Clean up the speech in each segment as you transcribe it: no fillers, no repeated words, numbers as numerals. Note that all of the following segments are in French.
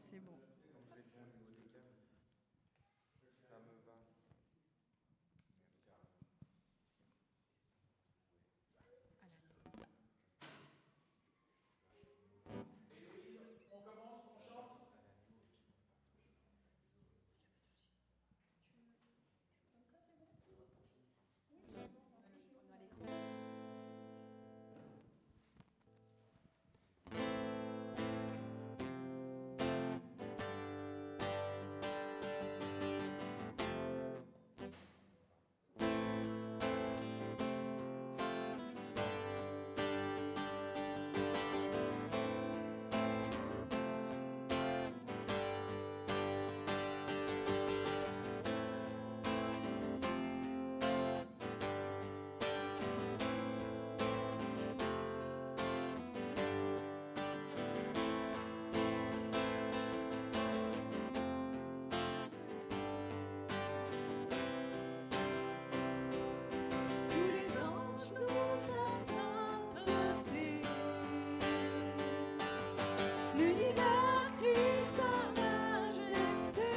c'est bon. Quand vous êtes bon au niveau des câbles, ça me va. On commence, on chante. Tous les anges louent sa sainteté. L'univers crie sa majesté.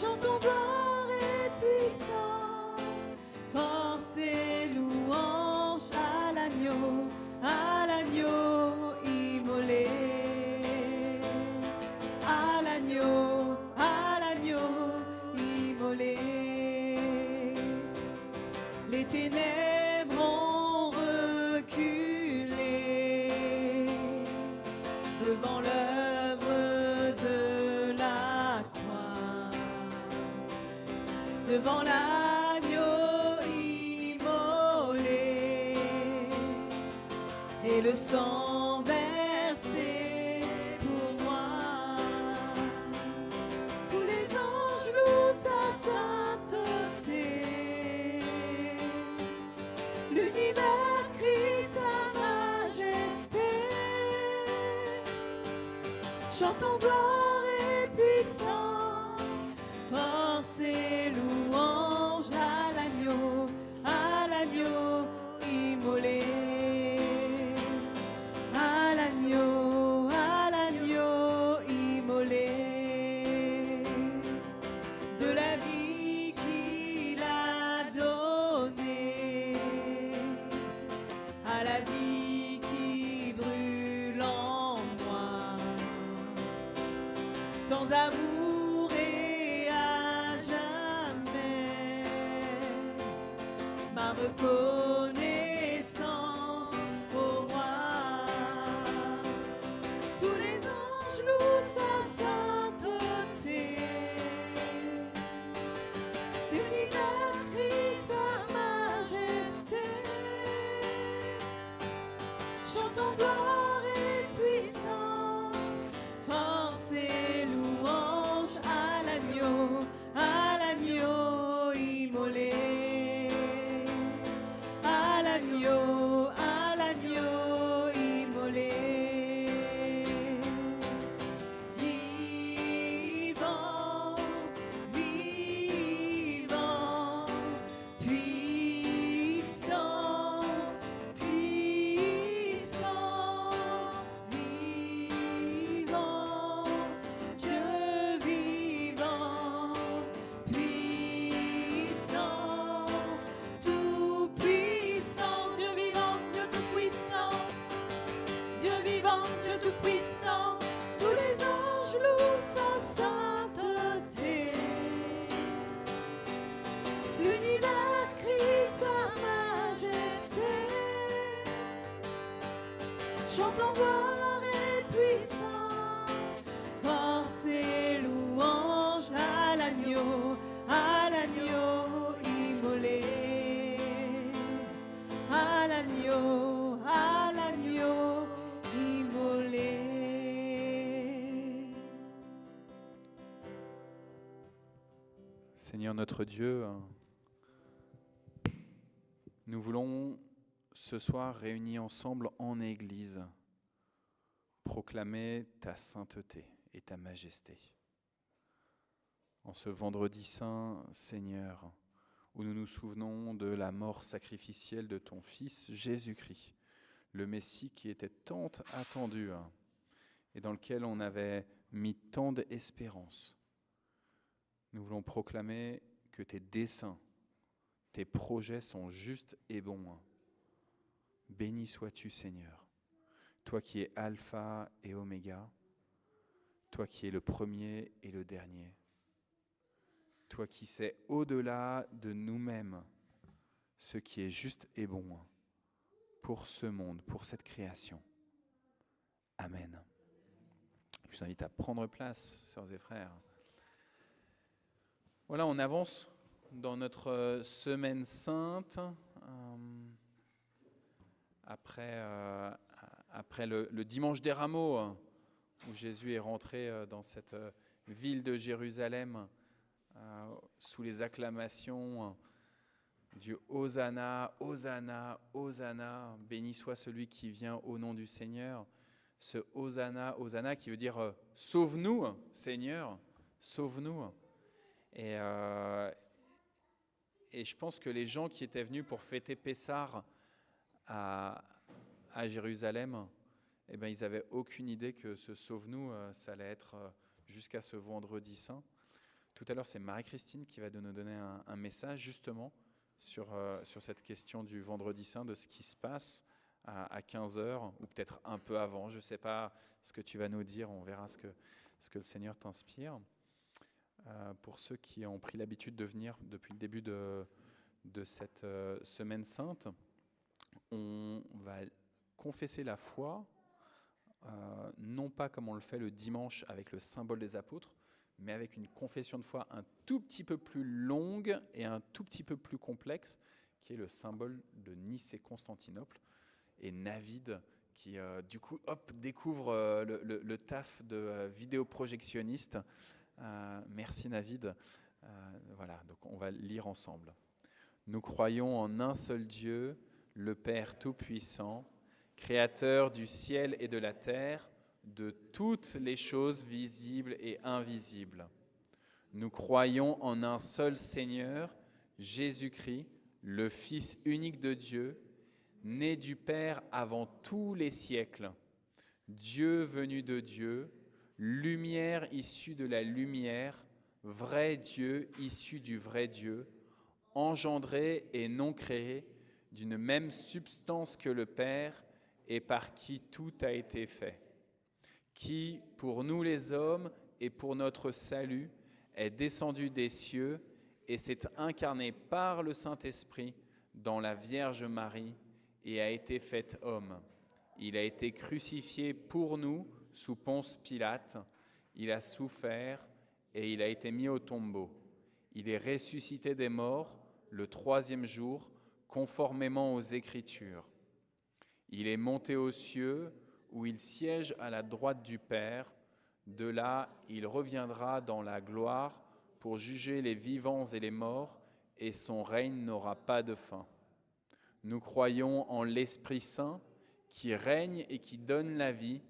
Chantons gloire et puissance, force et louange à l'agneau immolé. À l'agneau immolé. Les ténèbres ont reculé devant l'œuvre de la croix, devant l'agneau immolé et le sang versé pour moi. Tous les anges louent sa sainteté. L'univers crie sa majesté. Chantons gloire et puissance, force et louange à l'agneau immolé. À l'agneau immolé. De la vie qu'il a donnée à la vie qui brûle en moi. Tant d'amour et à jamais ma reconnaissance pour moi. Tous les anges louent sa sainteté. L'univers crie sa majesté. Chantons gloire et puissance, force et louange à l'agneau immolé. À l'agneau immolé. Vivant, vivant, puissant, puissant, vivant, Dieu vivant, puissant, tout puissant, Dieu vivant, Dieu tout puissant, Dieu vivant, Dieu tout puissant. Tous les anges louent sa sainteté. L'univers crie sa majesté. Chantons gloire et puissance, force et louange à l'agneau immolé. À l'agneau immolé. Seigneur notre Dieu, nous voulons ce soir réunis ensemble en Église proclamer ta sainteté et ta majesté. En ce vendredi saint, Seigneur, où nous nous souvenons de la mort sacrificielle de ton Fils Jésus-Christ, le Messie qui était tant attendu et dans lequel on avait mis tant d'espérance. Nous voulons proclamer que tes desseins, tes projets sont justes et bons. Béni sois-tu, Seigneur, toi qui es Alpha et Oméga, toi qui es le premier et le dernier, toi qui sais au-delà de nous-mêmes ce qui est juste et bon pour ce monde, pour cette création. Amen. Je vous invite à prendre place, sœurs et frères. Voilà, on avance dans notre semaine sainte. Après le dimanche des Rameaux, où Jésus est rentré dans cette ville de Jérusalem sous les acclamations du Hosanna, Hosanna, Hosanna, béni soit celui qui vient au nom du Seigneur. Ce Hosanna, Hosanna qui veut dire sauve-nous, Seigneur, sauve-nous. Et je pense que les gens qui étaient venus pour fêter Pessah à Jérusalem, eh ben, ils n'avaient aucune idée que ce sauve-nous, ça allait être jusqu'à ce vendredi saint. Tout à l'heure, c'est Marie-Christine qui va nous donner un message justement sur cette question du vendredi saint, de ce qui se passe à 15h, ou peut-être un peu avant. Je ne sais pas ce que tu vas nous dire, on verra ce que le Seigneur t'inspire. Pour ceux qui ont pris l'habitude de venir depuis le début de cette semaine sainte, on va confesser la foi, non pas comme on le fait le dimanche avec le symbole des apôtres, mais avec une confession de foi un tout petit peu plus longue et un tout petit peu plus complexe, qui est le symbole de Nicée-Constantinople. Et Navid, qui du coup découvre le taf de vidéoprojectionniste. Merci Navid. Voilà, donc on va lire ensemble. Nous croyons en un seul Dieu, le Père Tout-Puissant, Créateur du ciel et de la terre, de toutes les choses visibles et invisibles. Nous croyons en un seul Seigneur, Jésus-Christ, le Fils unique de Dieu, né du Père avant tous les siècles, Dieu venu de Dieu, lumière issue de la lumière, vrai Dieu issu du vrai Dieu, engendré et non créé, d'une même substance que le Père, et par qui tout a été fait, qui, pour nous les hommes et pour notre salut, est descendu des cieux et s'est incarné par le Saint-Esprit dans la Vierge Marie et a été fait homme. Il a été crucifié pour nous sous Ponce Pilate, il a souffert et il a été mis au tombeau. Il est ressuscité des morts le 3e jour, conformément aux Écritures. Il est monté aux cieux, où il siège à la droite du Père. De là, il reviendra dans la gloire pour juger les vivants et les morts, et son règne n'aura pas de fin. Nous croyons en l'Esprit Saint, qui règne et qui donne la vie,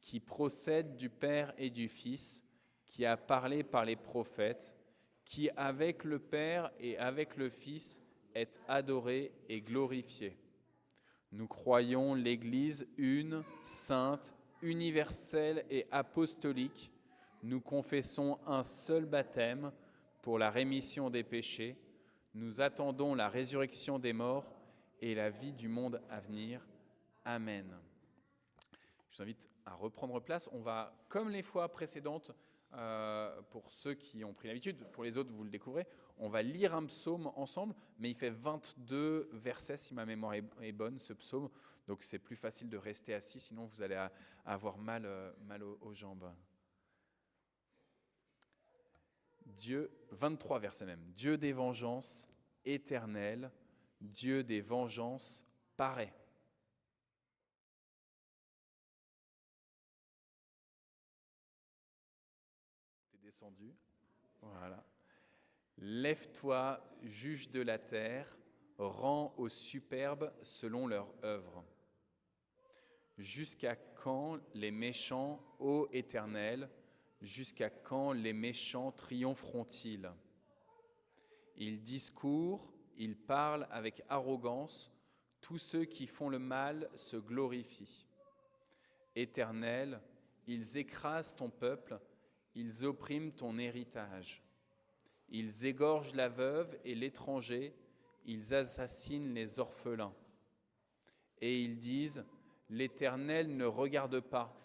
qui procède du Père et du Fils, qui a parlé par les prophètes, qui avec le Père et avec le Fils est adoré et glorifié. Nous croyons l'Église une, sainte, universelle et apostolique. Nous confessons un seul baptême pour la rémission des péchés. Nous attendons la résurrection des morts et la vie du monde à venir. Amen. Je vous invite à reprendre place. On va, comme les fois précédentes, pour ceux qui ont pris l'habitude, pour les autres, vous le découvrez, on va lire un psaume ensemble, mais il fait 22 versets, si ma mémoire est bonne, ce psaume. Donc c'est plus facile de rester assis, sinon vous allez avoir mal aux jambes. Dieu, 23 versets même. Dieu des vengeances, éternel, Dieu des vengeances, paraît. T'es descendu. Voilà. Lève-toi, juge de la terre, rends aux superbes selon leur œuvre. Jusqu'à quand les méchants, ô Éternel, jusqu'à quand les méchants triompheront-ils ? Ils discourent, ils parlent avec arrogance, tous ceux qui font le mal se glorifient. Éternel, Ils écrasent ton peuple, ils oppriment ton héritage. Ils égorgent la veuve et l'étranger, ils assassinent les orphelins. Et ils disent, l'Éternel ne regarde pas,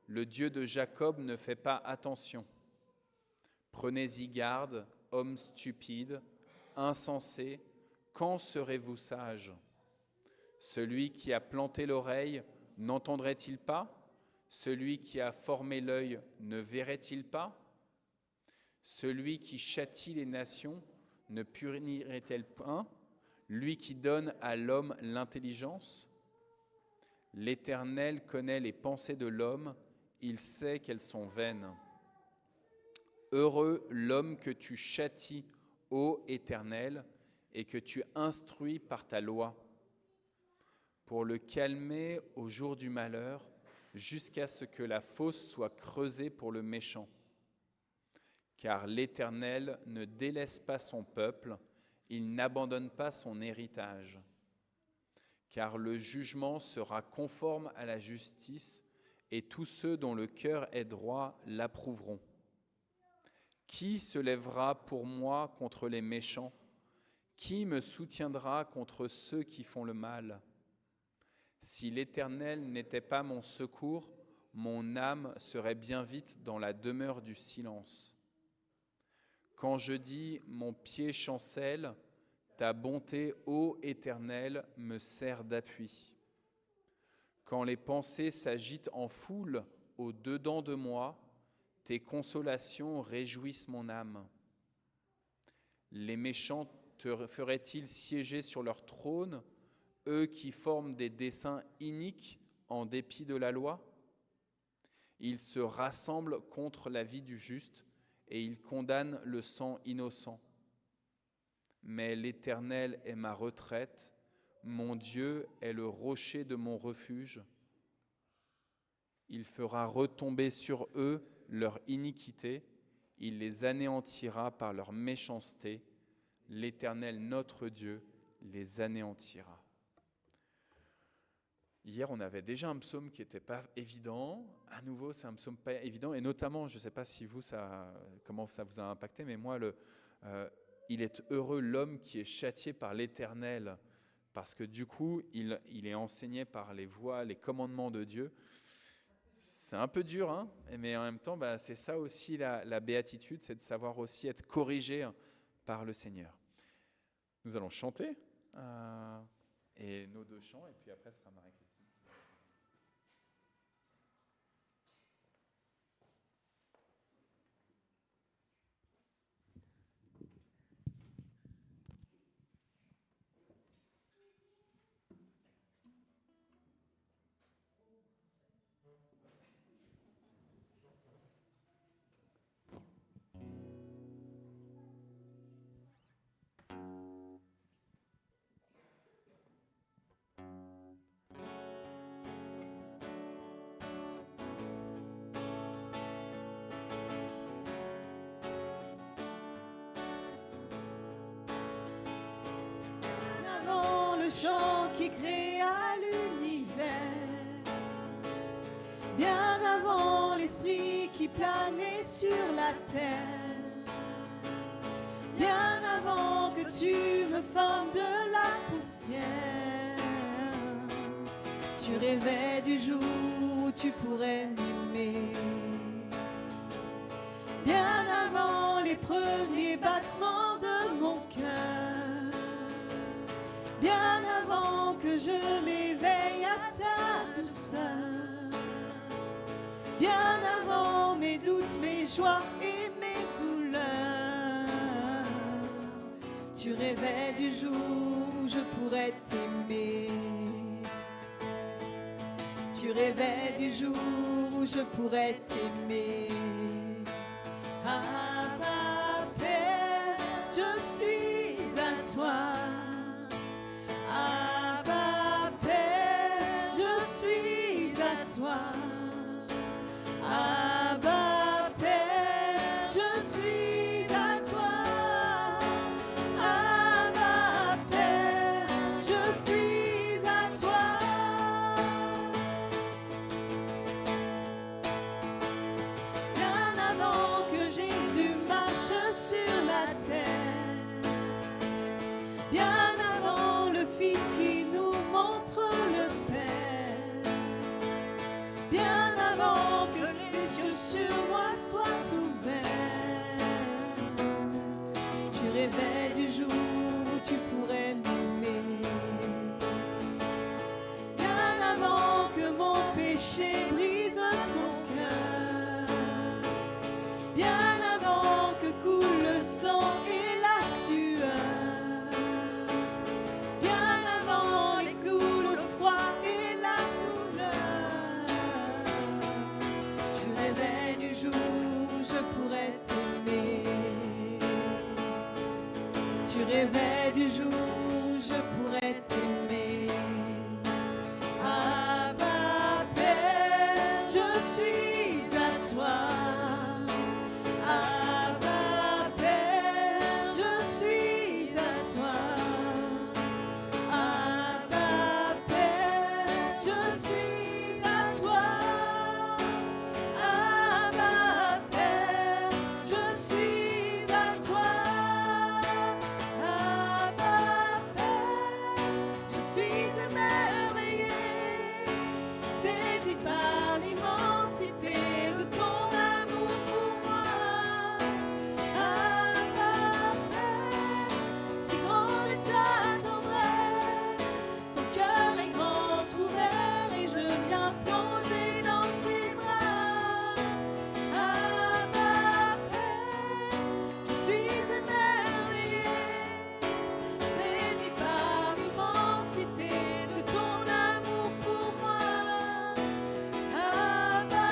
le Dieu de Jacob ne fait pas attention. Prenez-y garde, hommes stupides, insensés, quand serez-vous sages ? Celui qui a planté l'oreille, n'entendrait-il pas ? Celui qui a formé l'œil, ne verrait-il pas ? Celui qui châtie les nations, ne punirait-il pas ? Lui qui donne à l'homme l'intelligence ? L'Éternel connaît les pensées de l'homme, il sait qu'elles sont vaines. Heureux l'homme que tu châties, ô Éternel, et que tu instruis par ta loi, pour le calmer au jour du malheur, jusqu'à ce que la fosse soit creusée pour le méchant. Car l'Éternel ne délaisse pas son peuple, il n'abandonne pas son héritage. Car le jugement sera conforme à la justice, et tous ceux dont le cœur est droit l'approuveront. Qui se lèvera pour moi contre les méchants ? Qui me soutiendra contre ceux qui font le mal ? Si l'Éternel n'était pas mon secours, mon âme serait bien vite dans la demeure du silence. Quand je dis « mon pied chancelle », ta bonté, ô Éternel, me sert d'appui. Quand les pensées s'agitent en foule au-dedans de moi, tes consolations réjouissent mon âme. Les méchants te feraient-ils siéger sur leur trône, eux qui forment des desseins iniques en dépit de la loi ? Ils se rassemblent contre la vie du juste et ils condamnent le sang innocent. Mais l'Éternel est ma retraite, mon Dieu est le rocher de mon refuge. Il fera retomber sur eux leur iniquité, il les anéantira par leur méchanceté. L'Éternel, notre Dieu, les anéantira. Hier, on avait déjà un psaume qui n'était pas évident. À nouveau, c'est un psaume pas évident. Et notamment, je ne sais pas si vous, comment ça vous a impacté, mais moi, il est heureux l'homme qui est châtié par l'Éternel, parce que du coup, il est enseigné par les voies, les commandements de Dieu. C'est un peu dur, hein, mais en même temps, c'est ça aussi la béatitude, c'est de savoir aussi être corrigé par le Seigneur. Nous allons chanter, et nos deux chants, et puis après, ce sera Marie-Christine. Avant le chant qui créa l'univers, bien avant l'esprit qui planait sur la terre, bien avant que tu me formes de la poussière, tu rêvais du jour où tu pourrais m'aimer. Bien avant les premiers battements de mon cœur, bien avant que je m'éveille à ta douceur, bien avant mes doutes, mes joies et mes douleurs, tu rêvais du jour où je pourrais t'aimer. Tu rêvais du jour où je pourrais t'aimer. Abba Père, je suis à toi. Abba Père, je suis à toi. Abba Père, je suis à toi. Abba Père, je suis à toi. rêvais du jour où tu pourrais m'aimer. Bien avant que mon péché brise ton cœur, bien avant que coule le sang et la sueur, bien avant les clous, le froid et la douleur, tu rêvais du jour où je pourrais t'aimer. Tu rêvais du jour où je pourrais t'aimer. Abba Père, je suis à toi. Abba Père, je suis à toi. Abba Père, je suis à toi. Abba Père, je suis à toi. Abba Père, je suis émerveillé, saisi par l'immensité de ton amour pour moi. Abba Père, si grande est ta tendresse, ton cœur est grand ouvert et je viens plonger dans tes bras. Abba Père, je suis émerveillé, saisi par l'immensité de ton amour pour moi. Abba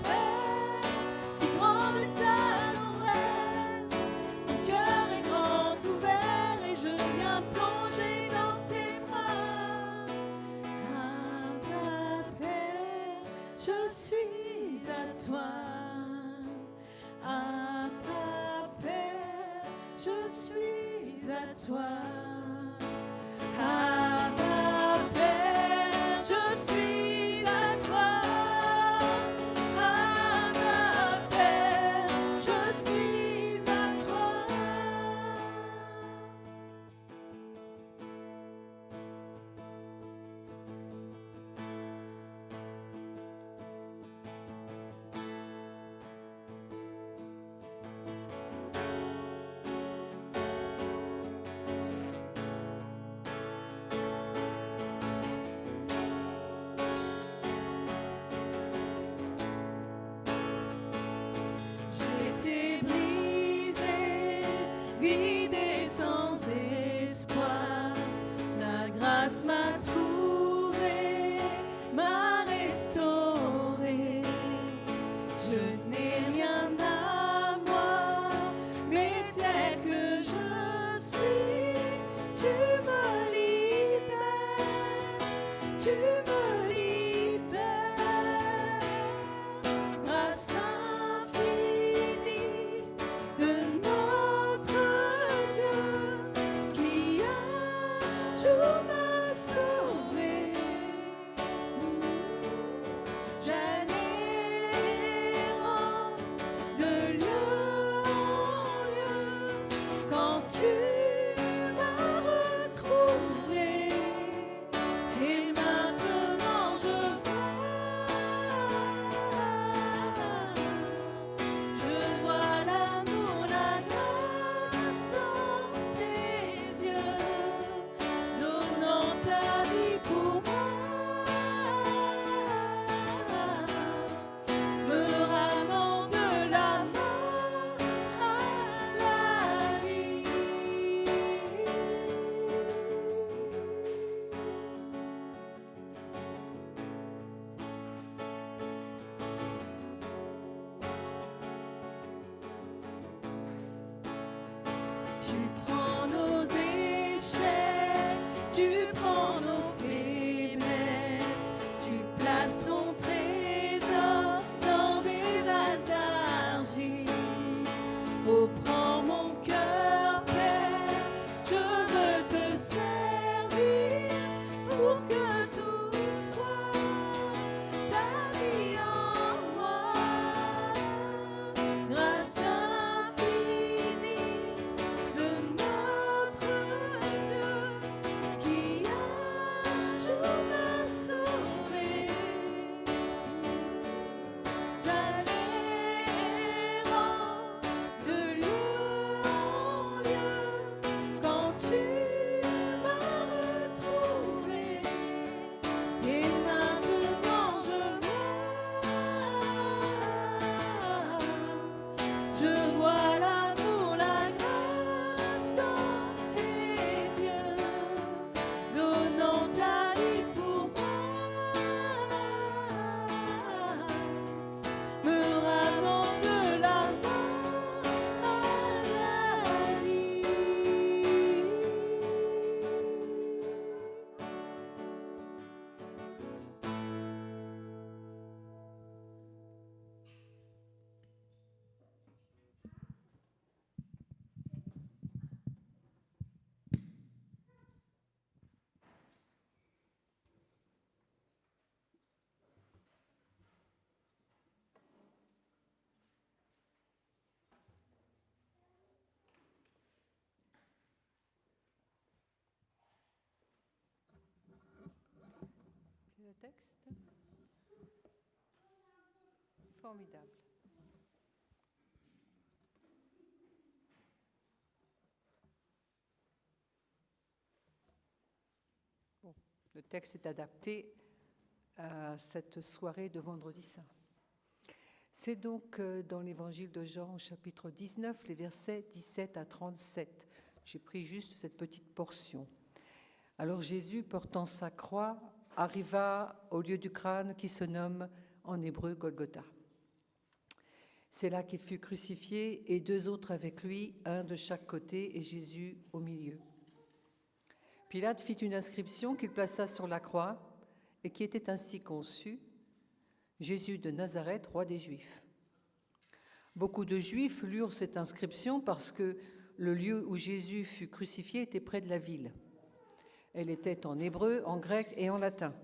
Père, si grande est ta tendresse, ton cœur est grand ouvert et je viens plonger dans tes bras. Abba Père, je suis à toi. Abba Père, je suis à toi. Abba Père, je suis à toi. Abba Père, je suis à toi. texte. Formidable. Bon, le texte est adapté à cette soirée de Vendredi Saint. C'est donc dans l'Évangile de Jean, au chapitre 19, les versets 17 à 37. J'ai pris juste cette petite portion. Alors Jésus, portant sa croix, arriva au lieu du crâne qui se nomme en hébreu Golgotha. C'est là qu'il fut crucifié et 2 autres avec lui, un de chaque côté et Jésus au milieu. Pilate fit une inscription qu'il plaça sur la croix et qui était ainsi conçue: Jésus de Nazareth, roi des Juifs. Beaucoup de Juifs lurent cette inscription parce que le lieu où Jésus fut crucifié était près de la ville. Elle était en hébreu, en grec et en latin.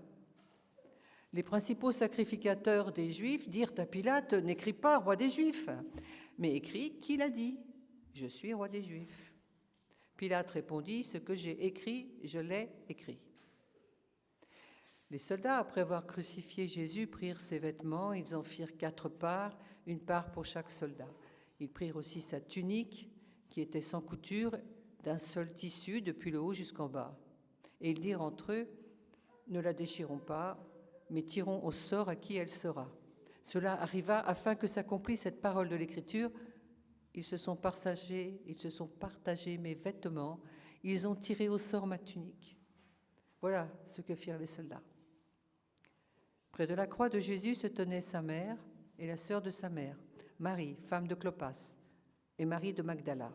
Les principaux sacrificateurs des Juifs dirent à Pilate: « N'écris pas roi des Juifs, mais écris qui l'a dit, je suis roi des Juifs. » Pilate répondit: « Ce que j'ai écrit, je l'ai écrit. » Les soldats, après avoir crucifié Jésus, prirent ses vêtements, ils en firent 4 parts, une part pour chaque soldat. Ils prirent aussi sa tunique, qui était sans couture, d'un seul tissu, depuis le haut jusqu'en bas. Et ils dirent entre eux: « Ne la déchirons pas, mais tirons au sort à qui elle sera. » Cela arriva afin que s'accomplisse cette parole de l'Écriture. Ils se sont partagés mes vêtements, ils ont tiré au sort ma tunique. Voilà ce que firent les soldats. Près de la croix de Jésus se tenaient sa mère et la sœur de sa mère, Marie, femme de Clopas, et Marie de Magdala.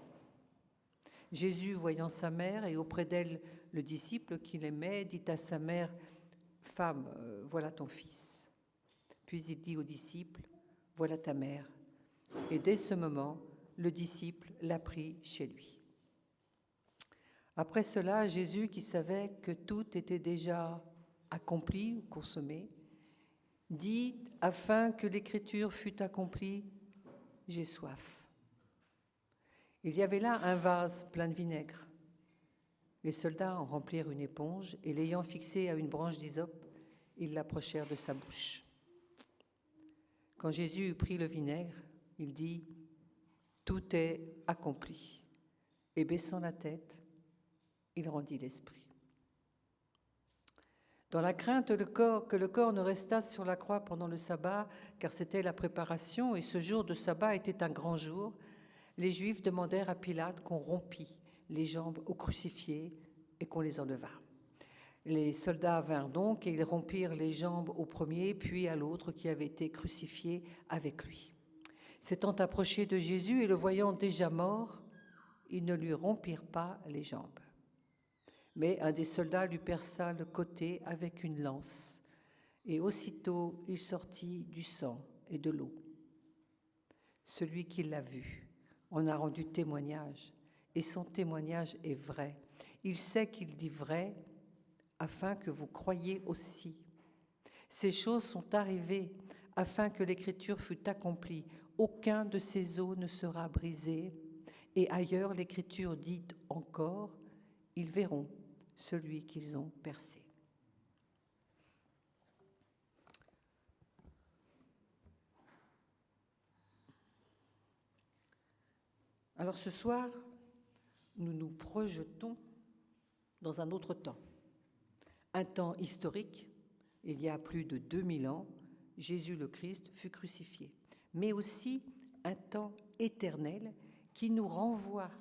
Jésus, voyant sa mère et auprès d'elle le disciple qu'il aimait, dit à sa mère: « Femme, voilà ton fils. » Puis il dit au disciple: « Voilà ta mère. » Et dès ce moment, le disciple l'a pris chez lui. Après cela, Jésus, qui savait que tout était déjà accompli ou consommé, dit, afin que l'Écriture fût accomplie: « J'ai soif. » Il y avait là un vase plein de vinaigre. Les soldats en remplirent une éponge et, l'ayant fixée à une branche d'hysope, ils l'approchèrent de sa bouche. Quand Jésus eut pris le vinaigre, il dit: « Tout est accompli. » Et baissant la tête, il rendit l'esprit. Dans la crainte que le corps ne restasse sur la croix pendant le sabbat, car c'était la préparation et ce jour de sabbat était un grand jour, les Juifs demandèrent à Pilate qu'on rompît les jambes aux crucifiés et qu'on les enlevât. Les soldats vinrent donc et ils rompirent les jambes au premier, puis à l'autre qui avait été crucifié avec lui. S'étant approchés de Jésus et le voyant déjà mort, ils ne lui rompirent pas les jambes. Mais un des soldats lui perça le côté avec une lance, et aussitôt il sortit du sang et de l'eau. Celui qui l'a vu en a rendu témoignage, et son témoignage est vrai. Il sait qu'il dit vrai, afin que vous croyiez aussi. Ces choses sont arrivées afin que l'Écriture fût accomplie. Aucun de ces os ne sera brisé. Et ailleurs, l'Écriture dit encore: ils verront celui qu'ils ont percé. Alors ce soir, nous nous projetons dans un autre temps. Un temps historique, il y a plus de 2000 ans, Jésus le Christ fut crucifié. Mais aussi un temps éternel qui nous renvoie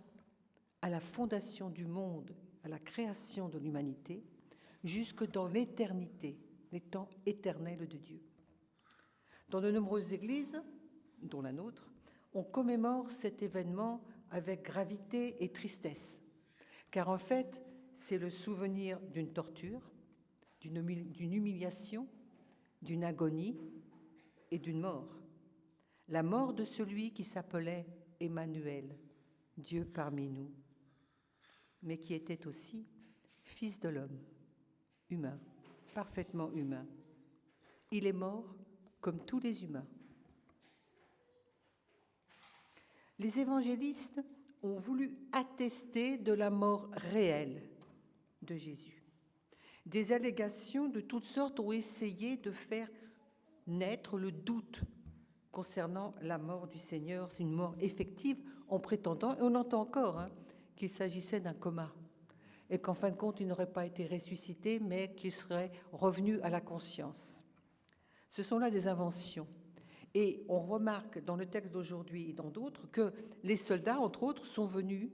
à la fondation du monde, à la création de l'humanité, jusque dans l'éternité, les temps éternels de Dieu. Dans de nombreuses églises, dont la nôtre, on commémore cet événement avec gravité et tristesse, car en fait, c'est le souvenir d'une torture, d'une humiliation, d'une agonie et d'une mort. La mort de celui qui s'appelait Emmanuel, Dieu parmi nous, mais qui était aussi fils de l'homme, humain, parfaitement humain. Il est mort comme tous les humains. Les évangélistes ont voulu attester de la mort réelle de Jésus. Des allégations de toutes sortes ont essayé de faire naître le doute concernant la mort du Seigneur, une mort effective, en prétendant, et on entend encore, qu'il s'agissait d'un coma, et qu'en fin de compte, il n'aurait pas été ressuscité, mais qu'il serait revenu à la conscience. Ce sont là des inventions. Et on remarque dans le texte d'aujourd'hui et dans d'autres que les soldats, entre autres, sont venus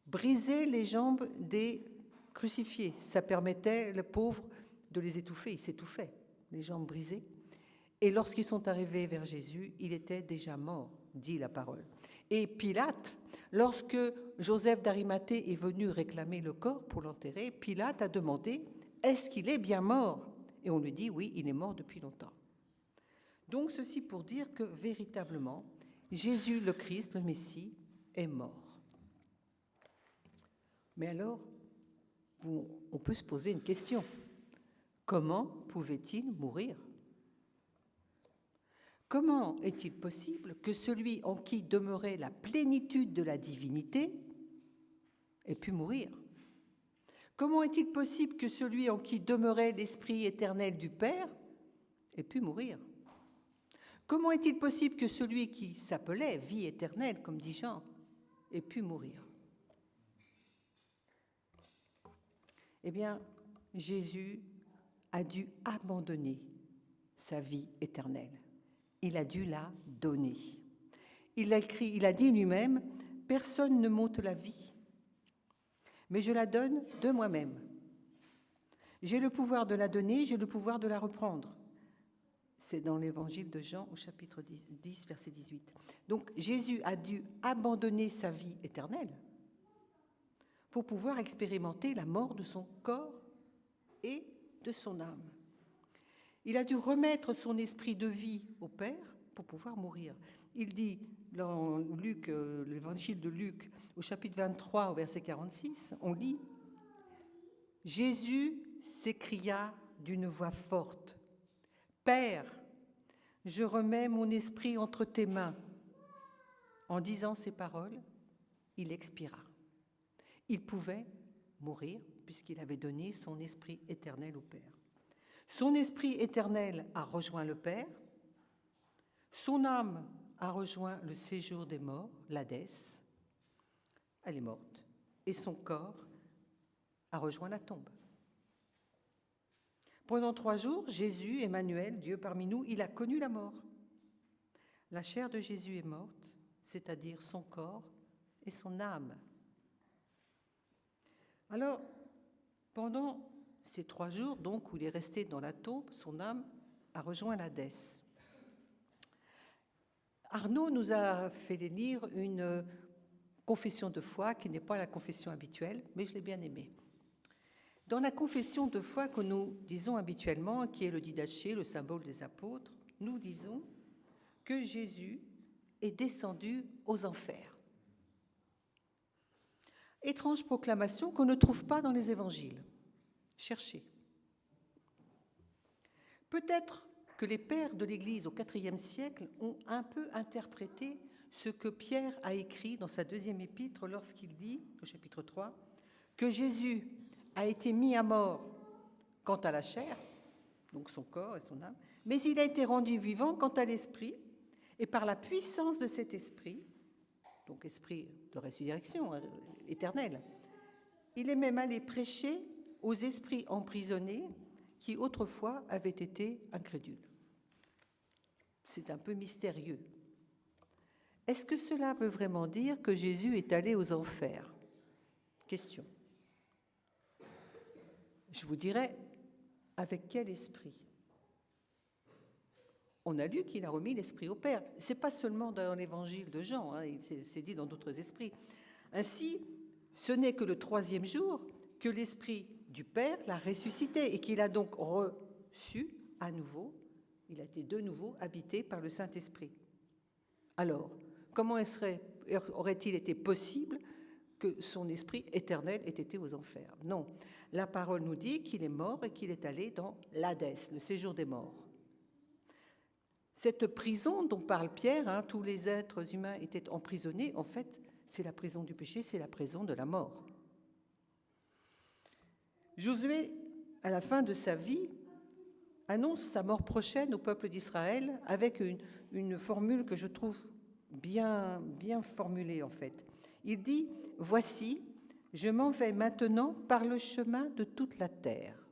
briser les jambes des crucifiés. Ça permettait, le pauvre, de les étouffer. Ils s'étouffaient, les jambes brisées. Et lorsqu'ils sont arrivés vers Jésus, il était déjà mort, dit la parole. Et Pilate, lorsque Joseph d'Arimathée est venu réclamer le corps pour l'enterrer, Pilate a demandé « Est-ce qu'il est bien mort ?» Et on lui dit « Oui, il est mort depuis longtemps. » Donc ceci pour dire que véritablement, Jésus le Christ, le Messie, est mort. Mais alors, on peut se poser une question. Comment pouvait-il mourir ? Comment est-il possible que celui en qui demeurait la plénitude de la divinité ait pu mourir ? Comment est-il possible que celui en qui demeurait l'Esprit éternel du Père ait pu mourir ? Comment est-il possible que celui qui s'appelait vie éternelle, comme dit Jean, ait pu mourir ? Eh bien, Jésus a dû abandonner sa vie éternelle. Il a dû la donner. Il a dit lui-même, « Personne ne m'ôte la vie, mais je la donne de moi-même. J'ai le pouvoir de la donner, j'ai le pouvoir de la reprendre. » C'est dans l'évangile de Jean au chapitre 10, verset 18. Donc Jésus a dû abandonner sa vie éternelle pour pouvoir expérimenter la mort de son corps et de son âme. Il a dû remettre son esprit de vie au Père pour pouvoir mourir. Il dit dans Luc, l'évangile de Luc, au chapitre 23, au verset 46, on lit « Jésus s'écria d'une voix forte, « Père, je remets mon esprit entre tes mains. » En disant ces paroles, il expira. Il pouvait mourir puisqu'il avait donné son esprit éternel au Père. Son esprit éternel a rejoint le Père, son âme a rejoint le séjour des morts, l'Hadès, elle est morte, et son corps a rejoint la tombe. Pendant 3 jours, Jésus, Emmanuel, Dieu parmi nous, il a connu la mort. La chair de Jésus est morte, c'est-à-dire son corps et son âme. Alors, pendant ces 3 jours, donc, où il est resté dans la tombe, son âme a rejoint l'Hadès. Arnaud nous a fait lire une confession de foi qui n'est pas la confession habituelle, mais je l'ai bien aimée. Dans la confession de foi que nous disons habituellement, qui est le didaché, le symbole des apôtres, nous disons que Jésus est descendu aux enfers. Étrange proclamation qu'on ne trouve pas dans les évangiles. Cherchez. Peut-être que les pères de l'Église au IVe siècle ont un peu interprété ce que Pierre a écrit dans sa 2e épître lorsqu'il dit, au chapitre 3, que Jésus a été mis à mort quant à la chair, donc son corps et son âme, mais il a été rendu vivant quant à l'esprit, et par la puissance de cet esprit, donc esprit de résurrection éternelle, il est même allé prêcher aux esprits emprisonnés qui autrefois avaient été incrédules. C'est un peu mystérieux. Est-ce que cela veut vraiment dire que Jésus est allé aux enfers ? Question. Je vous dirais, avec quel esprit ? On a lu qu'il a remis l'esprit au Père. Ce n'est pas seulement dans l'évangile de Jean, c'est dit dans d'autres esprits. Ainsi, ce n'est que le 3e jour que l'esprit du Père l'a ressuscité et qu'il a donc reçu à nouveau, il a été de nouveau habité par le Saint-Esprit. Alors, comment aurait-il été possible que son esprit éternel ait été aux enfers ? Non, la parole nous dit qu'il est mort et qu'il est allé dans l'Hadès, le séjour des morts. Cette prison dont parle Pierre, tous les êtres humains étaient emprisonnés, en fait, c'est la prison du péché, c'est la prison de la mort. Josué à la fin de sa vie, annonce sa mort prochaine au peuple d'Israël avec une formule que je trouve bien formulée en fait. Il dit « Voici, je m'en vais maintenant par le chemin de toute la terre.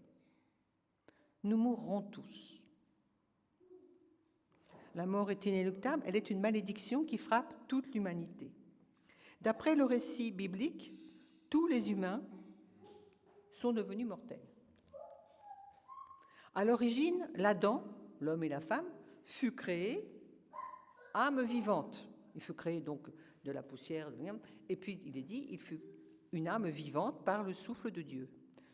Nous mourrons tous. » La mort est inéluctable, elle est une malédiction qui frappe toute l'humanité. D'après le récit biblique, tous les humains sont devenus mortels. À l'origine, l'Adam, l'homme et la femme, fut créé âme vivante. Il fut créé donc de la poussière, et puis il est dit, il fut une âme vivante par le souffle de Dieu.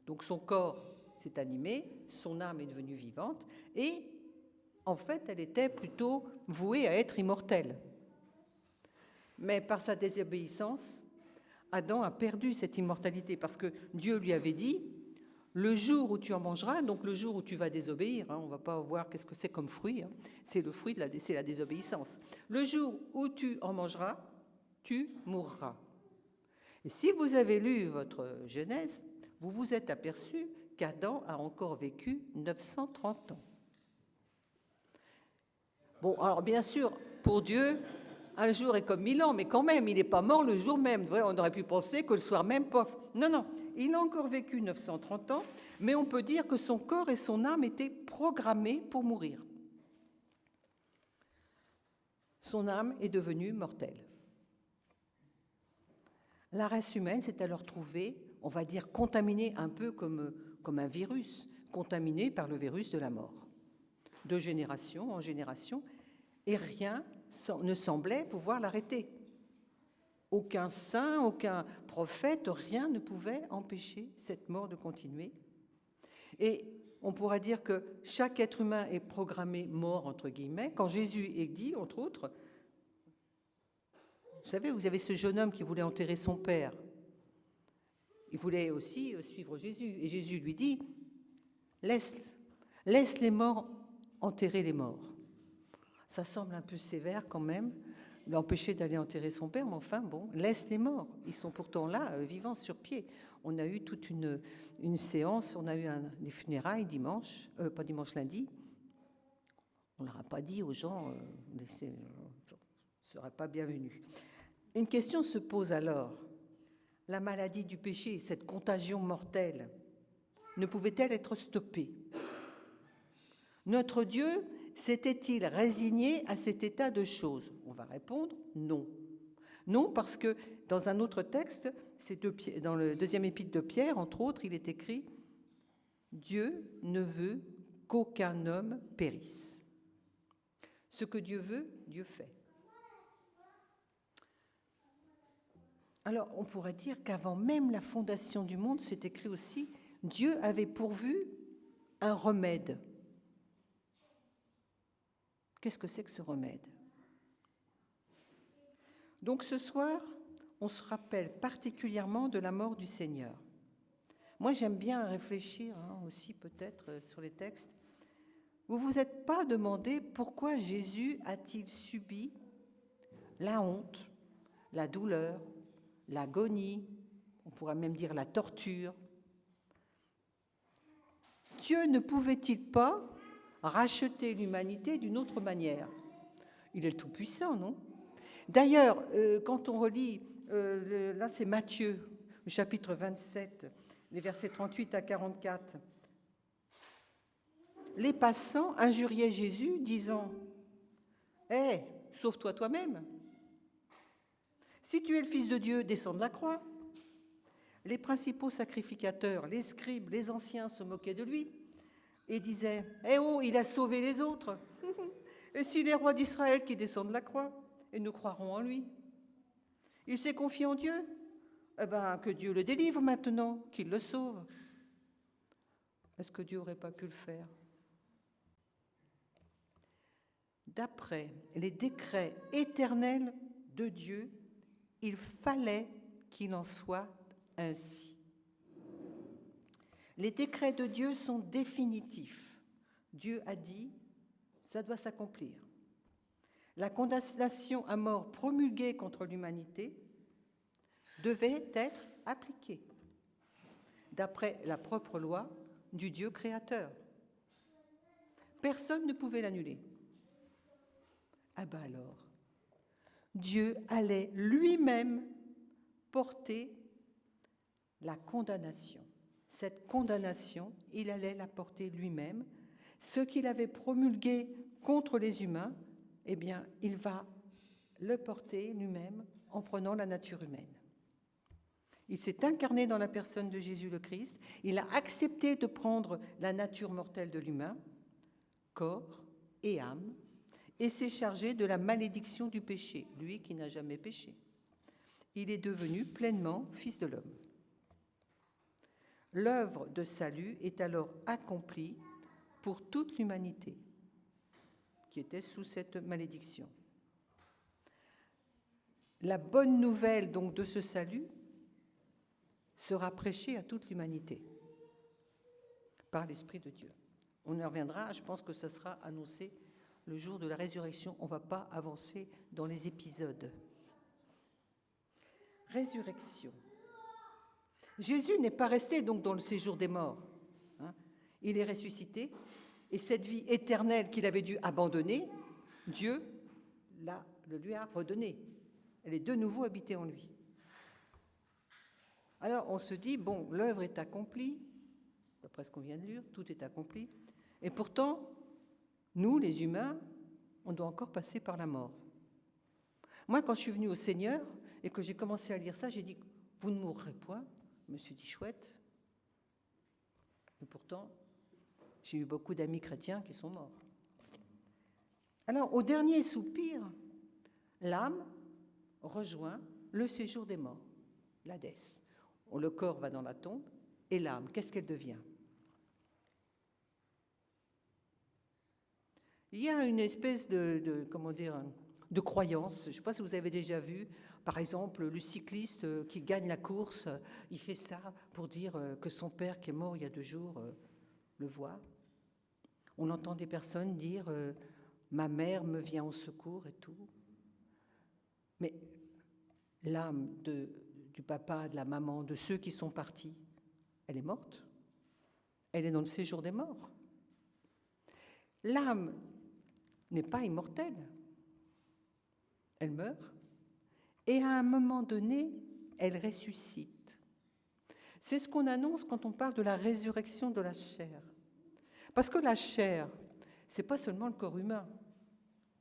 Donc son corps s'est animé, son âme est devenue vivante, et en fait, elle était plutôt vouée à être immortelle. Mais par sa désobéissance, Adam a perdu cette immortalité parce que Dieu lui avait dit « Le jour où tu en mangeras, donc le jour où tu vas désobéir, on ne va pas voir qu'est-ce que c'est comme fruit, c'est le fruit, c'est la désobéissance. Le jour où tu en mangeras, tu mourras. » Et si vous avez lu votre Genèse, vous vous êtes aperçu qu'Adam a encore vécu 930 ans. Bon, alors bien sûr, pour Dieu, un jour est comme 1000 ans, mais quand même, il n'est pas mort le jour même. On aurait pu penser que le soir même, pof. Non, il a encore vécu 930 ans, mais on peut dire que son corps et son âme étaient programmés pour mourir. Son âme est devenue mortelle. La race humaine s'est alors trouvée, on va dire, contaminée un peu comme un virus, contaminée par le virus de la mort. De génération en génération, et rien ne semblait pouvoir l'arrêter. Aucun saint, aucun prophète, rien ne pouvait empêcher cette mort de continuer. Et on pourra dire que chaque être humain est programmé mort, entre guillemets, quand Jésus est dit, entre autres, vous savez, vous avez ce jeune homme qui voulait enterrer son père. Il voulait aussi suivre Jésus. Et Jésus lui dit, laisse les morts enterrer les morts. Ça semble un peu sévère quand même, l'empêcher d'aller enterrer son père, mais enfin, bon, laisse les morts. Ils sont pourtant là, vivants sur pied. On a eu toute une séance, on a eu des funérailles lundi. On ne leur a pas dit aux gens, ne seraient pas bienvenus. Une question se pose alors. La maladie du péché, cette contagion mortelle, ne pouvait-elle être stoppée ? Notre Dieu s'était-il résigné à cet état de choses ? On va répondre non. Non, parce que dans un autre texte, dans le deuxième épître de Pierre, entre autres, il est écrit « Dieu ne veut qu'aucun homme périsse. » Ce que Dieu veut, Dieu fait. Alors, on pourrait dire qu'avant même la fondation du monde, c'est écrit aussi « Dieu avait pourvu un remède ». Qu'est-ce que c'est que ce remède ? Donc ce soir, on se rappelle particulièrement de la mort du Seigneur. Moi, j'aime bien réfléchir aussi peut-être sur les textes. Vous ne vous êtes pas demandé pourquoi Jésus a-t-il subi la honte, la douleur, l'agonie, on pourrait même dire la torture. Dieu ne pouvait-il pas racheter l'humanité d'une autre manière ? Il est le Tout-Puissant, non ? D'ailleurs, quand on relit, là c'est Matthieu, le chapitre 27, les versets 38 à 44, les passants injuriaient Jésus, disant « Hé, sauve-toi toi-même. Si tu es le Fils de Dieu, descends de la croix. » Les principaux sacrificateurs, les scribes, les anciens se moquaient de lui et disaient « Eh oh, il a sauvé les autres. Et si les rois d'Israël qui descendent de la croix, et nous croirons en lui. Il s'est confié en Dieu. Eh bien, que Dieu le délivre maintenant, qu'il le sauve. » Est-ce que Dieu n'aurait pas pu le faire ? D'après les décrets éternels de Dieu, il fallait qu'il en soit ainsi. Les décrets de Dieu sont définitifs. Dieu a dit, ça doit s'accomplir. La condamnation à mort promulguée contre l'humanité devait être appliquée. D'après la propre loi, du Dieu créateur. Personne ne pouvait l'annuler. Ah ben alors, Dieu allait lui-même porter la condamnation. Cette condamnation, il allait la porter lui-même. Ce qu'il avait promulgué contre les humains, eh bien, il va le porter lui-même en prenant la nature humaine. Il s'est incarné dans la personne de Jésus le Christ. Il a accepté de prendre la nature mortelle de l'humain, corps et âme, et s'est chargé de la malédiction du péché, lui qui n'a jamais péché. Il est devenu pleinement fils de l'homme. L'œuvre de salut est alors accomplie pour toute l'humanité qui était sous cette malédiction. La bonne nouvelle donc de ce salut sera prêchée à toute l'humanité par l'Esprit de Dieu. On y reviendra, je pense que ça sera annoncé le jour de la résurrection. On ne va pas avancer dans les épisodes. Résurrection. Jésus n'est pas resté donc dans le séjour des morts. Il est ressuscité et cette vie éternelle qu'il avait dû abandonner, Dieu le lui a redonnée. Elle est de nouveau habitée en lui. Alors on se dit, bon, l'œuvre est accomplie, d'après ce qu'on vient de lire, tout est accompli, et pourtant, nous, les humains, on doit encore passer par la mort. Moi, quand je suis venue au Seigneur et que j'ai commencé à lire ça, j'ai dit, vous ne mourrez point. Je me suis dit, chouette. Et pourtant, j'ai eu beaucoup d'amis chrétiens qui sont morts. Alors, au dernier soupir, l'âme rejoint le séjour des morts, l'Hadès. Le corps va dans la tombe, et l'âme, qu'est-ce qu'elle devient? Il y a une espèce de croyance, je ne sais pas si vous avez déjà vu, par exemple, le cycliste qui gagne la course, il fait ça pour dire que son père qui est mort il y a 2 jours le voit. On entend des personnes dire « ma mère me vient au secours » et tout. Mais l'âme du papa, de la maman, de ceux qui sont partis, elle est morte. Elle est dans le séjour des morts. L'âme n'est pas immortelle. Elle meurt. Et à un moment donné, elle ressuscite. C'est ce qu'on annonce quand on parle de la résurrection de la chair. Parce que la chair, ce n'est pas seulement le corps humain,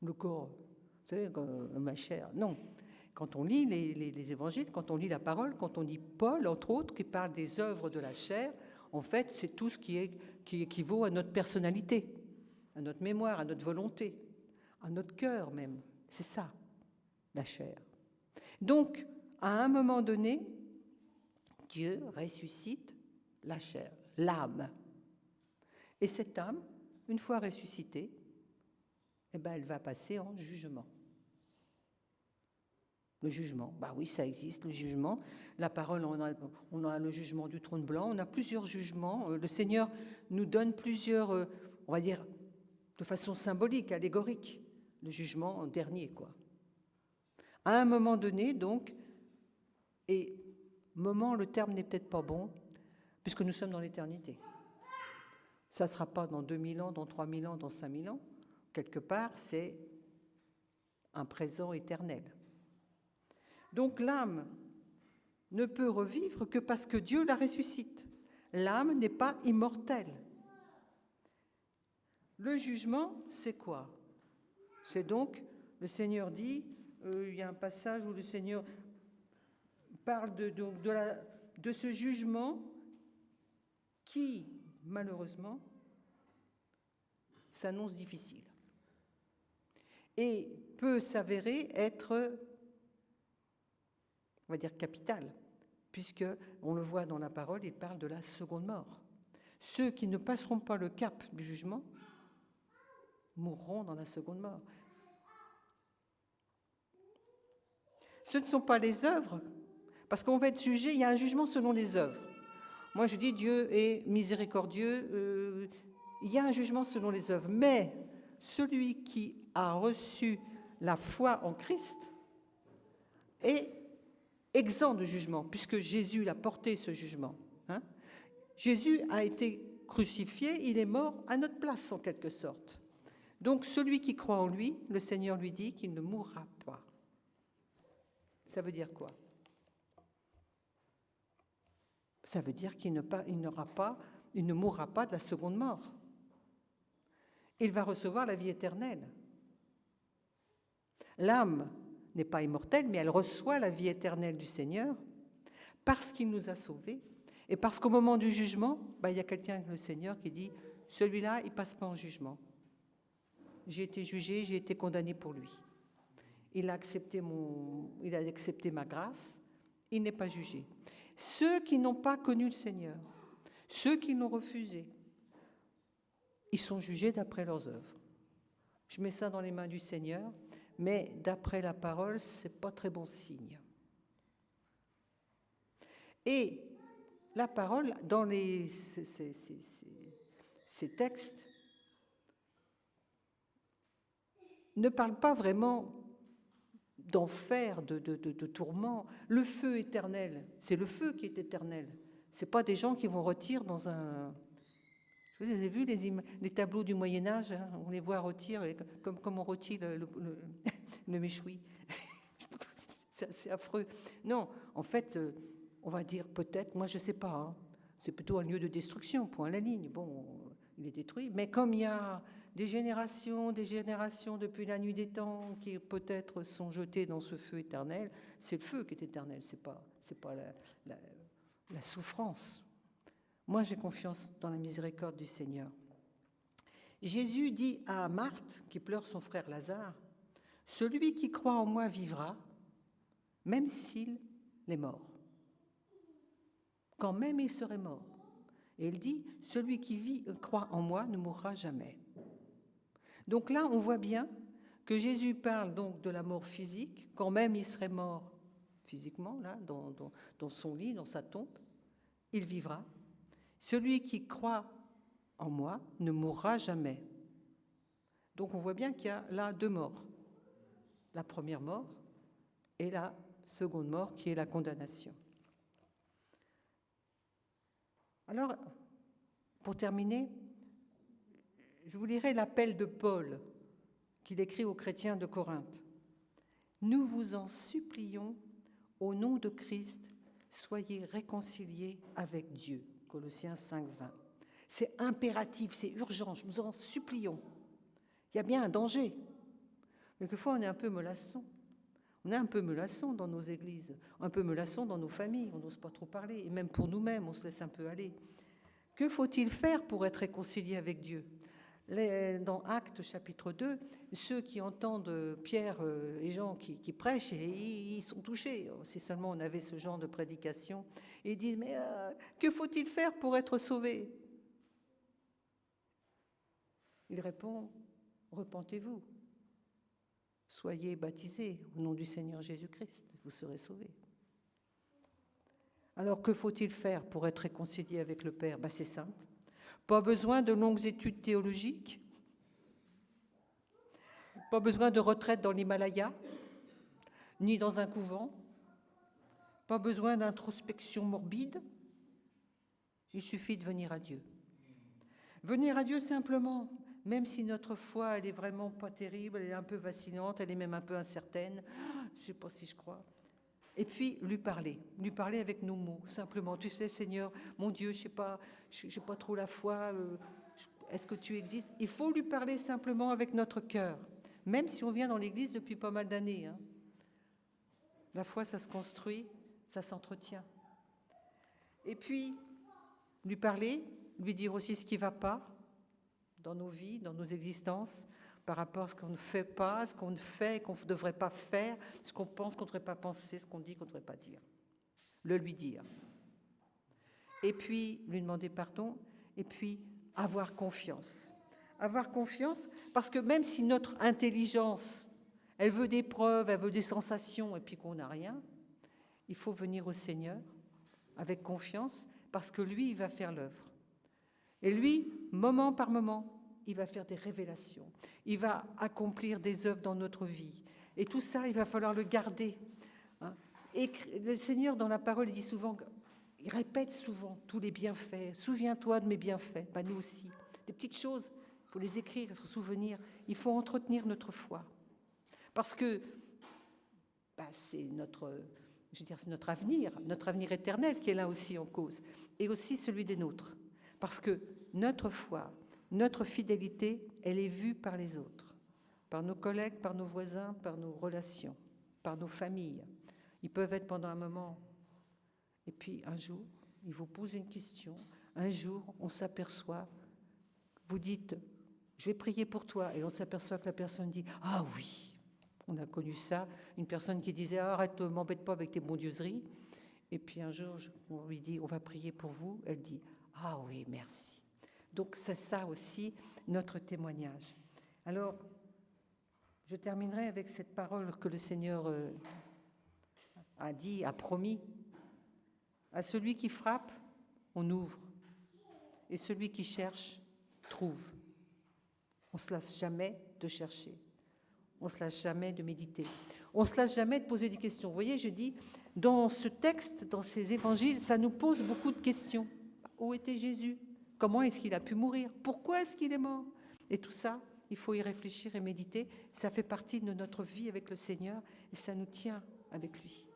le corps, vous savez, ma chair. Non. Quand on lit les évangiles, quand on lit la parole, quand on lit Paul, entre autres, qui parle des œuvres de la chair, en fait, c'est tout ce qui équivaut à notre personnalité, à notre mémoire, à notre volonté, à notre cœur même. C'est ça, la chair. Donc, à un moment donné, Dieu ressuscite la chair, l'âme. Et cette âme, une fois ressuscitée, eh ben, elle va passer en jugement. Le jugement, bah oui, ça existe, le jugement. La parole, on a le jugement du trône blanc, on a plusieurs jugements. Le Seigneur nous donne plusieurs, on va dire, de façon symbolique, allégorique, le jugement dernier, quoi. À un moment donné, donc, et moment, le terme n'est peut-être pas bon, puisque nous sommes dans l'éternité. Ça ne sera pas dans 2000 ans, dans 3000 ans, dans 5000 ans. Quelque part, c'est un présent éternel. Donc l'âme ne peut revivre que parce que Dieu la ressuscite. L'âme n'est pas immortelle. Le jugement, c'est quoi? C'est donc, le Seigneur dit, il y a un passage où le Seigneur parle de ce jugement qui, malheureusement, s'annonce difficile et peut s'avérer être, on va dire, capital, puisque on le voit dans la parole, il parle de la seconde mort. Ceux qui ne passeront pas le cap du jugement mourront dans la seconde mort. Ce ne sont pas les œuvres, parce qu'on va être jugé, il y a un jugement selon les œuvres. Moi, je dis Dieu est miséricordieux, il y a un jugement selon les œuvres, mais celui qui a reçu la foi en Christ est exempt de jugement, puisque Jésus a porté ce jugement. Jésus a été crucifié, il est mort à notre place en quelque sorte. Donc celui qui croit en lui, le Seigneur lui dit qu'il ne mourra pas. Ça veut dire quoi? Ça veut dire qu'il ne mourra pas de la seconde mort. Il va recevoir la vie éternelle. L'âme n'est pas immortelle, mais elle reçoit la vie éternelle du Seigneur parce qu'il nous a sauvés. Et parce qu'au moment du jugement, il y a quelqu'un, le Seigneur, qui dit « Celui-là, il ne passe pas en jugement. J'ai été jugé, j'ai été condamné pour lui. Il a accepté ma grâce, il n'est pas jugé. » Ceux qui n'ont pas connu le Seigneur, ceux qui l'ont refusé, ils sont jugés d'après leurs œuvres. Je mets ça dans les mains du Seigneur, mais d'après la parole, ce n'est pas très bon signe. Et la parole, dans ces textes, ne parle pas vraiment d'enfer, de tourment. Le feu éternel, c'est le feu qui est éternel. Ce n'est pas des gens qui vont rôtir dans un... Vous avez vu les tableaux du Moyen-Âge, hein, on les voit rôtir, comme on rôtit le méchoui. C'est assez affreux. Non, en fait, on va dire peut-être, moi je ne sais pas, hein, c'est plutôt un lieu de destruction, point à la ligne. Bon, il est détruit, mais comme il y a des générations depuis la nuit des temps qui peut-être sont jetées dans ce feu éternel, c'est le feu qui est éternel, c'est pas la souffrance. Moi, j'ai confiance dans la miséricorde du Seigneur. Jésus dit à Marthe, qui pleure son frère Lazare, « Celui qui croit en moi vivra, même s'il est mort. » Quand même il serait mort. Et il dit, « Celui qui croit en moi ne mourra jamais. » Donc là, on voit bien que Jésus parle donc de la mort physique, quand même il serait mort physiquement, là, dans son lit, dans sa tombe, il vivra. Celui qui croit en moi ne mourra jamais. Donc on voit bien qu'il y a là deux morts. La première mort et la seconde mort qui est la condamnation. Alors, pour terminer, je vous lirai l'appel de Paul qu'il écrit aux chrétiens de Corinthe. « Nous vous en supplions, au nom de Christ, soyez réconciliés avec Dieu. » Colossiens 5, 20. C'est impératif, c'est urgent, nous en supplions. Il y a bien un danger. Quelquefois, on est un peu mollasson. On est un peu mollasson dans nos églises, un peu mollasson dans nos familles, on n'ose pas trop parler, et même pour nous-mêmes, on se laisse un peu aller. Que faut-il faire pour être réconcilié avec Dieu ? Dans Actes chapitre 2, ceux qui entendent Pierre et Jean qui prêchent, et ils sont touchés. Si seulement on avait ce genre de prédication. Et ils disent, mais que faut-il faire pour être sauvé ? Il répond, repentez-vous. Soyez baptisés au nom du Seigneur Jésus-Christ, vous serez sauvés. Alors que faut-il faire pour être réconcilié avec le Père ? C'est simple. Pas besoin de longues études théologiques, pas besoin de retraite dans l'Himalaya, ni dans un couvent, pas besoin d'introspection morbide, il suffit de venir à Dieu. Venir à Dieu simplement, même si notre foi, elle est vraiment pas terrible, elle est un peu vacillante, elle est même un peu incertaine, je ne sais pas si je crois. Et puis lui parler avec nos mots, simplement. Tu sais, Seigneur, mon Dieu, je sais pas trop la foi, est-ce que tu existes ? Il faut lui parler simplement avec notre cœur, même si on vient dans l'Église depuis pas mal d'années. Hein. La foi, ça se construit, ça s'entretient. Et puis, lui parler, lui dire aussi ce qui ne va pas dans nos vies, dans nos existences, par rapport à ce qu'on ne fait pas, ce qu'on fait, qu'on ne devrait pas faire, ce qu'on pense qu'on ne devrait pas penser, ce qu'on dit qu'on ne devrait pas dire. Le lui dire. Et puis, lui demander pardon, et puis avoir confiance. Avoir confiance, parce que même si notre intelligence, elle veut des preuves, elle veut des sensations, et puis qu'on n'a rien, il faut venir au Seigneur avec confiance, parce que lui, il va faire l'œuvre. Et lui, moment par moment, il va faire des révélations. Il va accomplir des œuvres dans notre vie. Et tout ça, il va falloir le garder. Et le Seigneur, dans la parole, il dit souvent Ils répètent souvent tous les bienfaits. Souviens-toi de mes bienfaits. Nous aussi. Des petites choses, il faut les écrire, il faut se souvenir. Il faut entretenir notre foi. Parce que c'est notre avenir éternel qui est là aussi en cause. Et aussi celui des nôtres. Parce que notre foi, notre fidélité, elle est vue par les autres. Par nos collègues, par nos voisins, par nos relations, par nos familles. Ils peuvent être pendant un moment. Et puis un jour, ils vous posent une question. Un jour, on s'aperçoit, vous dites, je vais prier pour toi. Et on s'aperçoit que la personne dit, ah oui, on a connu ça. Une personne qui disait, arrête, m'embête pas avec tes bondieuseries. Et puis un jour, on lui dit, on va prier pour vous. Elle dit, ah oui, merci. Donc c'est ça aussi notre témoignage. Alors, je terminerai avec cette parole que le Seigneur a dit, a promis. À celui qui frappe, on ouvre. Et celui qui cherche, trouve. On ne se lasse jamais de chercher. On ne se lasse jamais de méditer. On ne se lasse jamais de poser des questions. Vous voyez, je dis, dans ce texte, dans ces évangiles, ça nous pose beaucoup de questions. Où était Jésus? Comment est-ce qu'il a pu mourir? Pourquoi est-ce qu'il est mort? Et tout ça, il faut y réfléchir et méditer. Ça fait partie de notre vie avec le Seigneur et ça nous tient avec lui.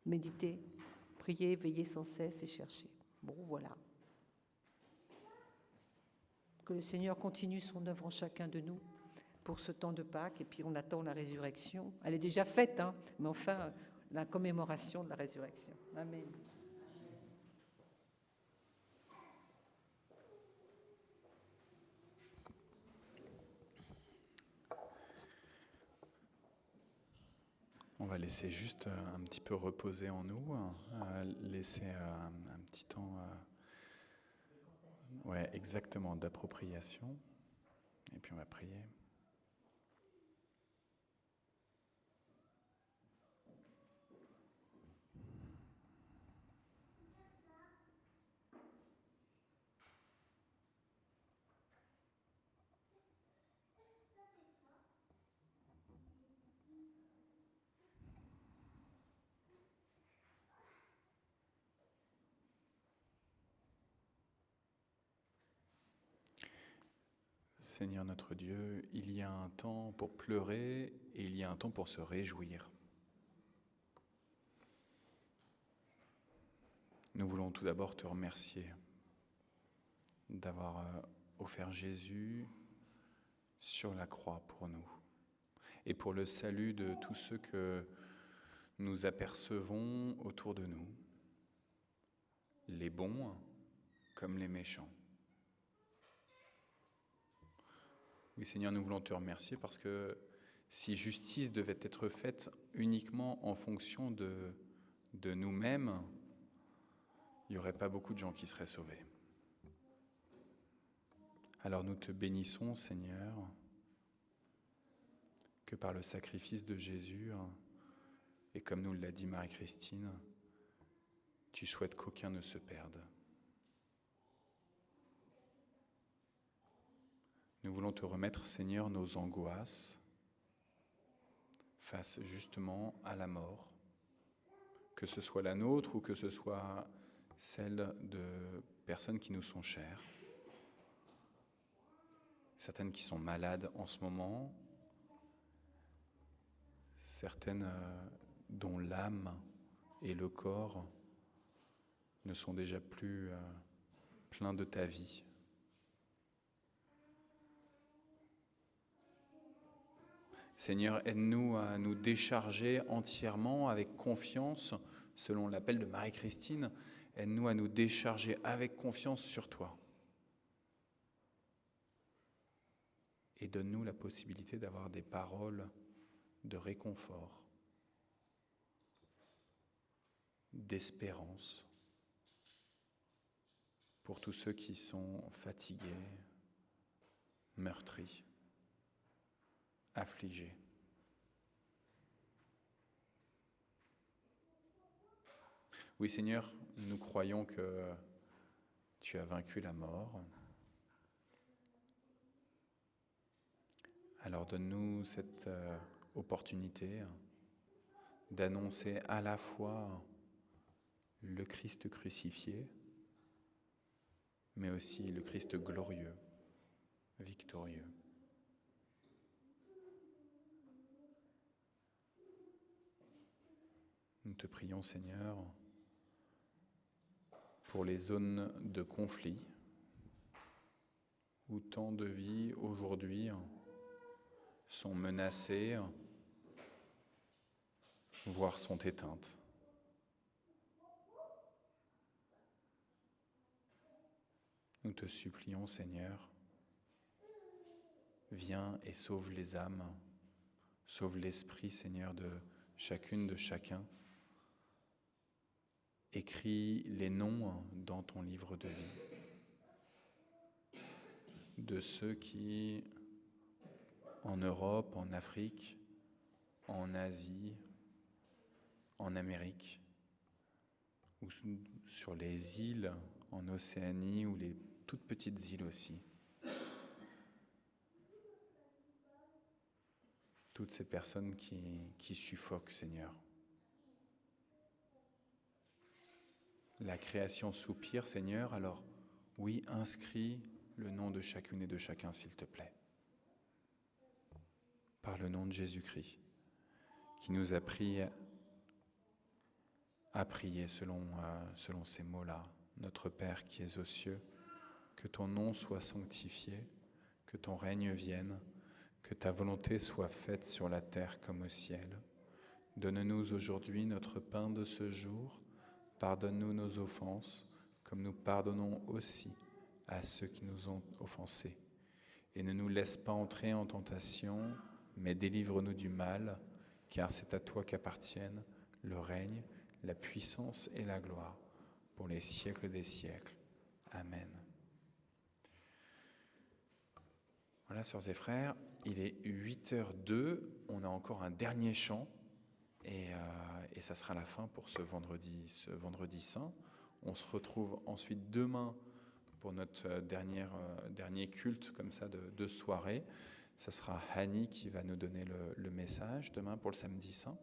Méditer, prier, veiller sans cesse et chercher. Bon, voilà. Que le Seigneur continue son œuvre en chacun de nous pour ce temps de Pâques. Et puis on attend la résurrection. Elle est déjà faite, mais enfin, la commémoration de la résurrection. Amen. On va laisser juste un petit peu reposer en nous, laisser un petit temps, exactement, d'appropriation. Et puis on va prier. Seigneur notre Dieu, il y a un temps pour pleurer et il y a un temps pour se réjouir. Nous voulons tout d'abord te remercier d'avoir offert Jésus sur la croix pour nous et pour le salut de tous ceux que nous apercevons autour de nous, les bons comme les méchants. Oui, Seigneur, nous voulons te remercier parce que si justice devait être faite uniquement en fonction de nous-mêmes, il n'y aurait pas beaucoup de gens qui seraient sauvés. Alors nous te bénissons, Seigneur, que par le sacrifice de Jésus, et comme nous l'a dit Marie-Christine, tu souhaites qu'aucun ne se perde. Nous voulons te remettre, Seigneur, nos angoisses face justement à la mort, que ce soit la nôtre ou que ce soit celle de personnes qui nous sont chères, certaines qui sont malades en ce moment, certaines dont l'âme et le corps ne sont déjà plus pleins de ta vie. Seigneur, aide-nous à nous décharger entièrement avec confiance, selon l'appel de Marie-Christine, aide-nous à nous décharger avec confiance sur toi. Et donne-nous la possibilité d'avoir des paroles de réconfort, d'espérance pour tous ceux qui sont fatigués, meurtris, affligés. Oui, Seigneur, nous croyons que tu as vaincu la mort. Alors donne-nous cette opportunité d'annoncer à la fois le Christ crucifié, mais aussi le Christ glorieux, victorieux. Nous te prions, Seigneur, pour les zones de conflit, où tant de vies aujourd'hui sont menacées, voire sont éteintes. Nous te supplions, Seigneur, viens et sauve les âmes, sauve l'esprit, Seigneur, de chacune, de chacun. Écris les noms dans ton livre de vie de ceux qui, en Europe, en Afrique, en Asie, en Amérique, ou sur les îles, en Océanie, ou les toutes petites îles aussi. Toutes ces personnes qui suffoquent, Seigneur. La création soupire, Seigneur, alors oui, inscris le nom de chacune et de chacun, s'il te plaît. Par le nom de Jésus-Christ, qui nous a appris à prier selon ces mots-là. Notre Père qui es aux cieux, que ton nom soit sanctifié, que ton règne vienne, que ta volonté soit faite sur la terre comme au ciel. Donne-nous aujourd'hui notre pain de ce jour. Pardonne-nous nos offenses, comme nous pardonnons aussi à ceux qui nous ont offensés. Et ne nous laisse pas entrer en tentation, mais délivre-nous du mal, car c'est à toi qu'appartiennent le règne, la puissance et la gloire, pour les siècles des siècles. Amen. Voilà, sœurs et frères, il est 8h02, on a encore un dernier chant, et ça sera la fin pour ce vendredi saint. On se retrouve ensuite demain pour notre dernier culte comme ça de soirée. Ce sera Hani qui va nous donner le message demain pour le samedi saint.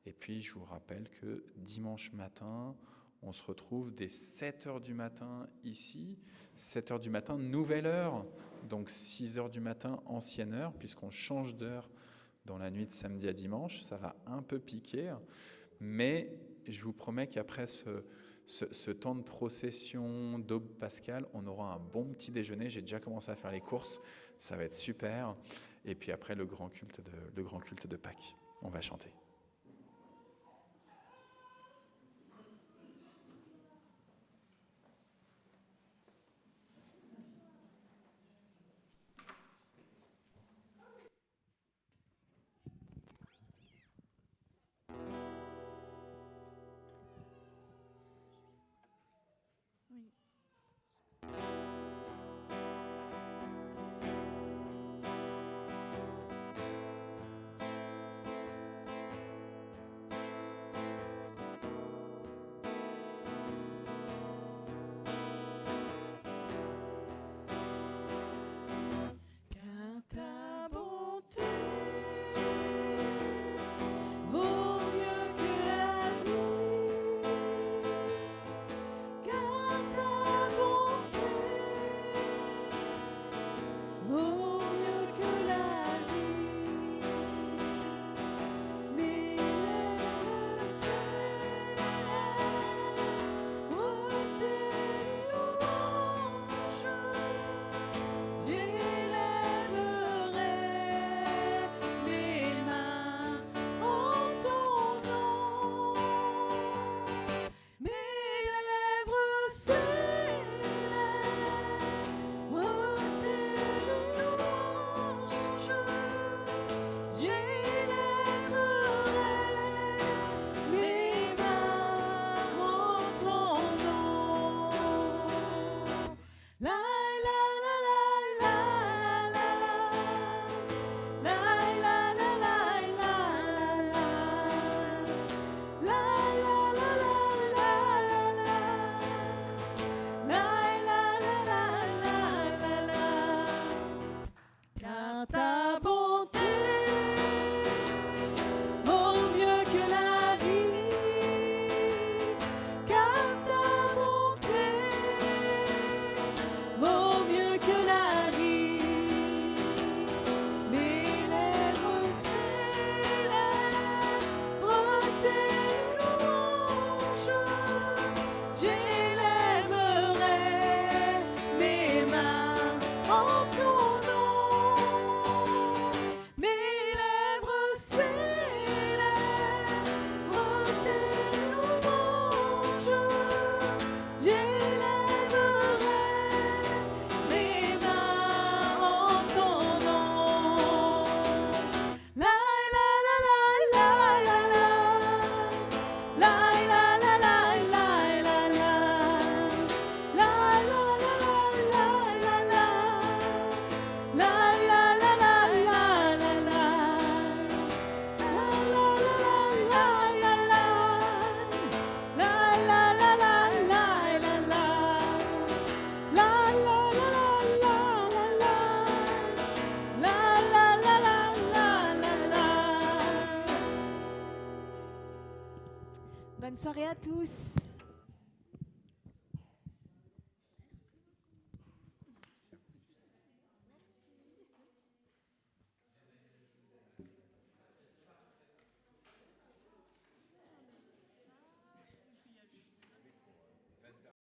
Et puis je vous rappelle que dimanche matin, on se retrouve dès 7h du matin ici, 7h du matin, nouvelle heure, donc 6h du matin, ancienne heure, puisqu'on change d'heure dans la nuit de samedi à dimanche. Ça va un peu piquer, mais je vous promets qu'après ce temps de procession d'aube pascale, on aura un bon petit déjeuner. J'ai déjà commencé à faire les courses, ça va être super. Et puis après, le grand culte de Pâques. On va chanter. Bonne soirée à tous.